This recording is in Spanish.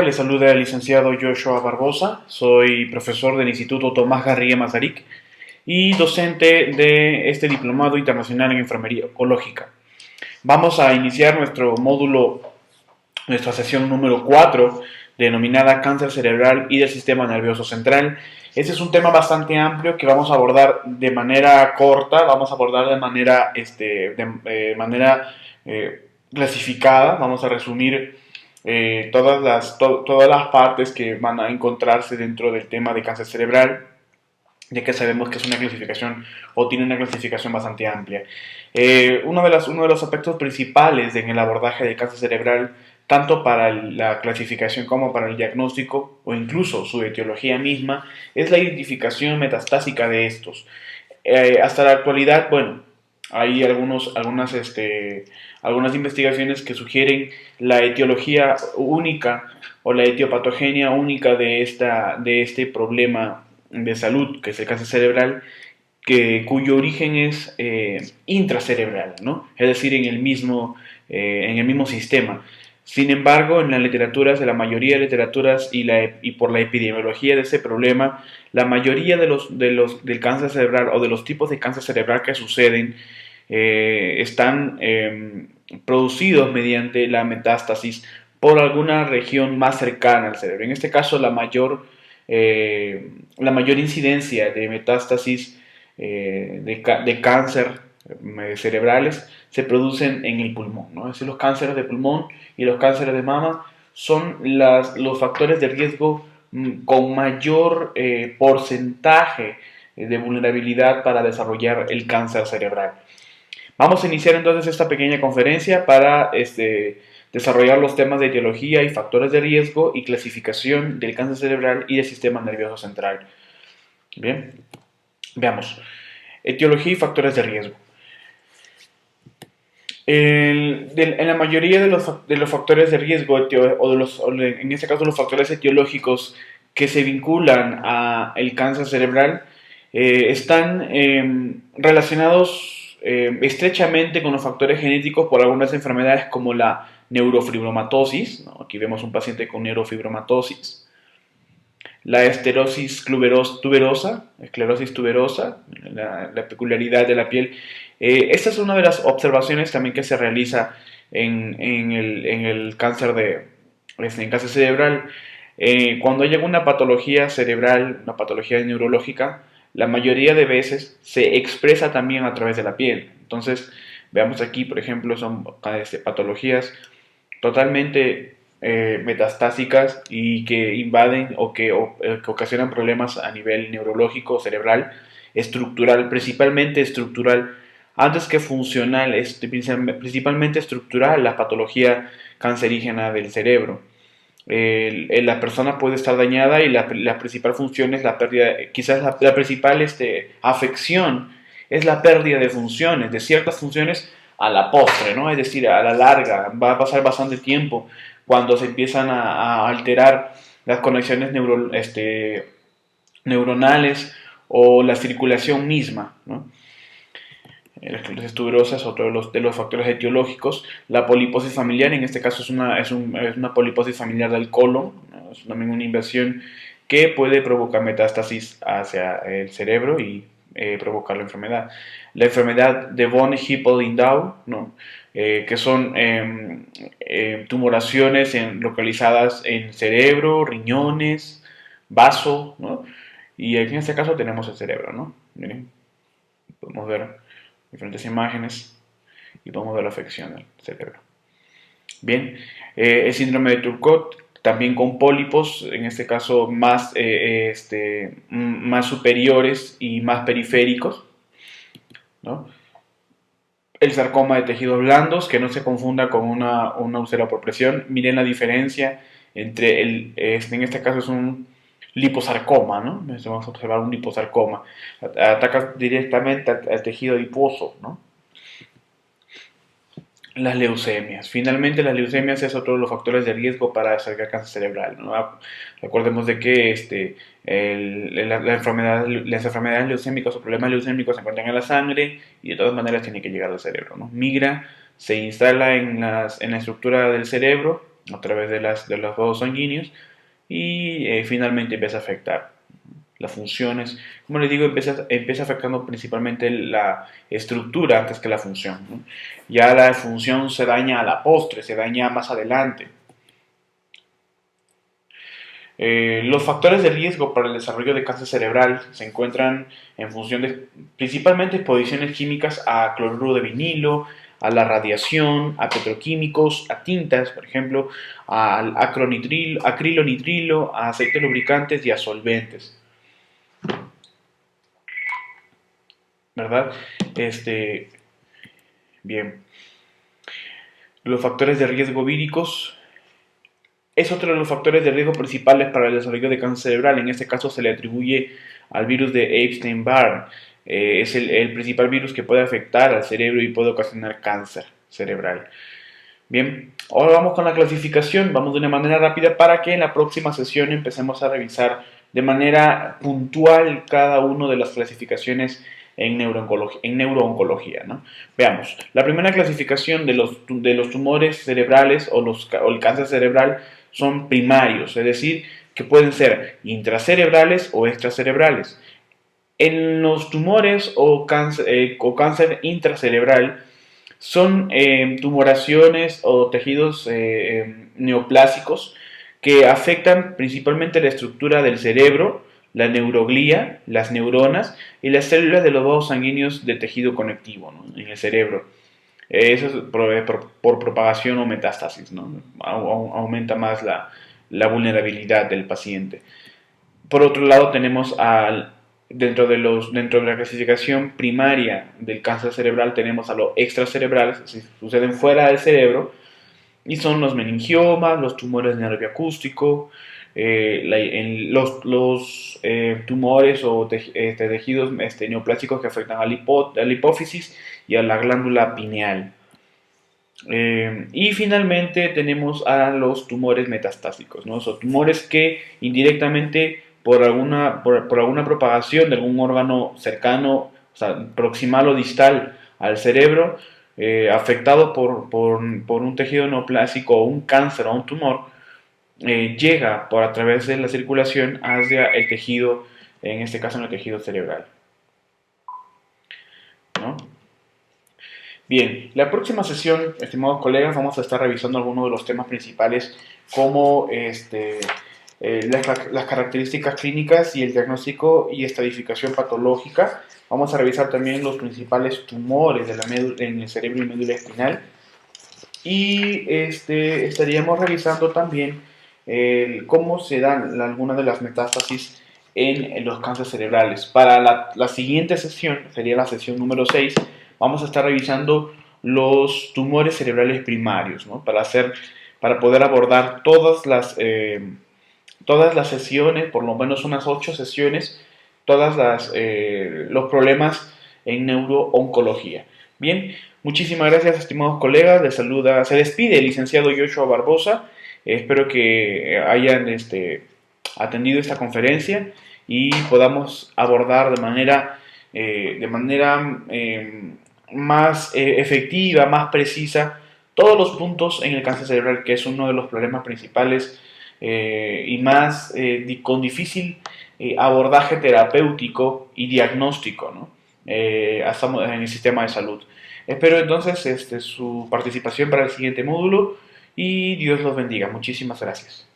Boca, le saluda el licenciado Joshua Barbosa, soy profesor del Instituto Tomás Garriga Masaryk y docente de este diplomado internacional en enfermería oncológica. Vamos a iniciar nuestro módulo, nuestra sesión número 4, denominada cáncer cerebral y del sistema nervioso central. Este es un tema bastante amplio que vamos a abordar de manera corta, vamos a abordar de manera clasificada, vamos a resumir todas las partes que van a encontrarse dentro del tema de cáncer cerebral, ya que sabemos que es una clasificación o tiene una clasificación bastante amplia. Uno de los aspectos principales en el abordaje del cáncer cerebral, tanto para la clasificación como para el diagnóstico o incluso su etiología misma, es la identificación metastásica de estos. Hasta la actualidad, bueno, hay algunas investigaciones que sugieren la etiología única o la etiopatogenia única de este problema de salud, que es el cáncer cerebral, cuyo origen es intracerebral, ¿no? Es decir, en el mismo sistema. Sin embargo, en las literaturas, en la mayoría de literaturas y por la epidemiología de ese problema, la mayoría del cáncer cerebral o de los tipos de cáncer cerebral que suceden están producidos mediante la metástasis por alguna región más cercana al cerebro. En este caso, la mayor incidencia de metástasis de cáncer cerebrales se producen en el pulmón, ¿no? Es decir, los cánceres de pulmón y los cánceres de mama son los factores de riesgo con mayor porcentaje de vulnerabilidad para desarrollar el cáncer cerebral. Vamos a iniciar entonces esta pequeña conferencia para desarrollar los temas de etiología y factores de riesgo y clasificación del cáncer cerebral y del sistema nervioso central. Bien, veamos. Etiología y factores de riesgo. En la mayoría de los factores de riesgo, en este caso los factores etiológicos que se vinculan al cáncer cerebral, están relacionados estrechamente con los factores genéticos por algunas enfermedades como la neurofibromatosis, ¿no? Aquí vemos un paciente con neurofibromatosis, la esclerosis tuberosa, la peculiaridad de la piel. Esta es una de las observaciones también que se realiza en el cáncer cáncer cerebral. Cuando hay alguna patología cerebral, una patología neurológica, la mayoría de veces se expresa también a través de la piel. Entonces, veamos aquí, por ejemplo, son patologías totalmente metastásicas y que invaden o que ocasionan problemas a nivel neurológico, cerebral, estructural, principalmente estructural, antes que funcional, principalmente estructural, la patología cancerígena del cerebro. La persona puede estar dañada y la principal función es la pérdida, quizás la principal afección es la pérdida de funciones, de ciertas funciones a la postre, ¿no? Es decir, a la larga, va a pasar bastante tiempo cuando se empiezan a alterar las conexiones neuronales o la circulación misma, ¿no? La esclerosis tuberosa es otro de los factores etiológicos. La poliposis familiar, en este caso es una poliposis familiar del colon, ¿no? Es también una invasión que puede provocar metástasis hacia el cerebro y provocar la enfermedad. La enfermedad de von Hippel-Lindau, ¿no? Que son tumoraciones localizadas en cerebro, riñones, vaso, ¿no? Y aquí en este caso tenemos el cerebro, ¿no? Miren, podemos ver diferentes imágenes y podemos ver la afección del cerebro. Bien, el síndrome de Turcot, también con pólipos, en este caso más superiores y más periféricos, ¿no? El sarcoma de tejidos blandos, que no se confunda con una úlcera por presión. Miren la diferencia entre en este caso es un liposarcoma, ¿no? Vamos a observar un liposarcoma. Ataca directamente al tejido adiposo, ¿no? Las leucemias. Finalmente, las leucemias es otro de los factores de riesgo para desarrollar cáncer cerebral, ¿no? Recordemos de que las enfermedades leucémicas o problemas leucémicos se encuentran en la sangre y de todas maneras tienen que llegar al cerebro, ¿no? Migra, se instala en la estructura del cerebro a través de los vasos sanguíneos y finalmente empieza a afectar las funciones. Como les digo, empieza afectando principalmente la estructura antes que la función, ¿no? Ya la función se daña a la postre, se daña más adelante. Los factores de riesgo para el desarrollo de cáncer cerebral se encuentran en función de principalmente exposiciones químicas a cloruro de vinilo, a la radiación, a petroquímicos, a tintas, por ejemplo, al acrilonitrilo, a aceites lubricantes y a solventes, ¿verdad? Bien, los factores de riesgo víricos es otro de los factores de riesgo principales para el desarrollo de cáncer cerebral. En este caso se le atribuye al virus de Epstein-Barr. Es el principal virus que puede afectar al cerebro y puede ocasionar cáncer cerebral. Bien, ahora vamos con la clasificación. Vamos de una manera rápida para que en la próxima sesión empecemos a revisar de manera puntual cada una de las clasificaciones en neurooncología, ¿no? Veamos, la primera clasificación de los tumores cerebrales o el cáncer cerebral son primarios, es decir, que pueden ser intracerebrales o extracerebrales. En los tumores o cáncer intracerebral son tumoraciones o tejidos neoplásicos que afectan principalmente la estructura del cerebro, la neuroglía, las neuronas y las células de los vasos sanguíneos de tejido conectivo, ¿no?, en el cerebro. Eso es por propagación o metástasis, ¿no? Aumenta más la vulnerabilidad del paciente. Por otro lado, tenemos dentro de la clasificación primaria del cáncer cerebral, tenemos a los extracerebrales, es decir, suceden fuera del cerebro, y son los meningiomas, los tumores de nervio acústico, los tumores o tejidos neoplásicos que afectan a la hipófisis y a la glándula pineal. Y finalmente tenemos a los tumores metastásicos, ¿no? Son tumores que indirectamente por alguna propagación de algún órgano cercano, o sea, proximal o distal al cerebro, afectado por un tejido neoplásico o un cáncer o un tumor, llega a través de la circulación hacia el tejido, en este caso en el tejido cerebral, ¿no? Bien, la próxima sesión, estimados colegas, vamos a estar revisando algunos de los temas principales como las características clínicas y el diagnóstico y estadificación patológica. Vamos a revisar también los principales tumores en el cerebro y médula espinal. Y estaríamos revisando también cómo se dan algunas de las metástasis en los cánceres cerebrales. Para la siguiente sesión, sería la sesión número 6, vamos a estar revisando los tumores cerebrales primarios, ¿no? Para poder abordar todas las sesiones, por lo menos unas 8 sesiones, los problemas en neurooncología. Bien, muchísimas gracias, estimados colegas. Se despide el licenciado Joshua Barbosa. Espero que hayan atendido esta conferencia y podamos abordar de manera más efectiva, más precisa, todos los puntos en el cáncer cerebral, que es uno de los problemas principales y más con difícil abordaje terapéutico y diagnóstico, ¿no? En el sistema de salud. Espero entonces su participación para el siguiente módulo y Dios los bendiga. Muchísimas gracias.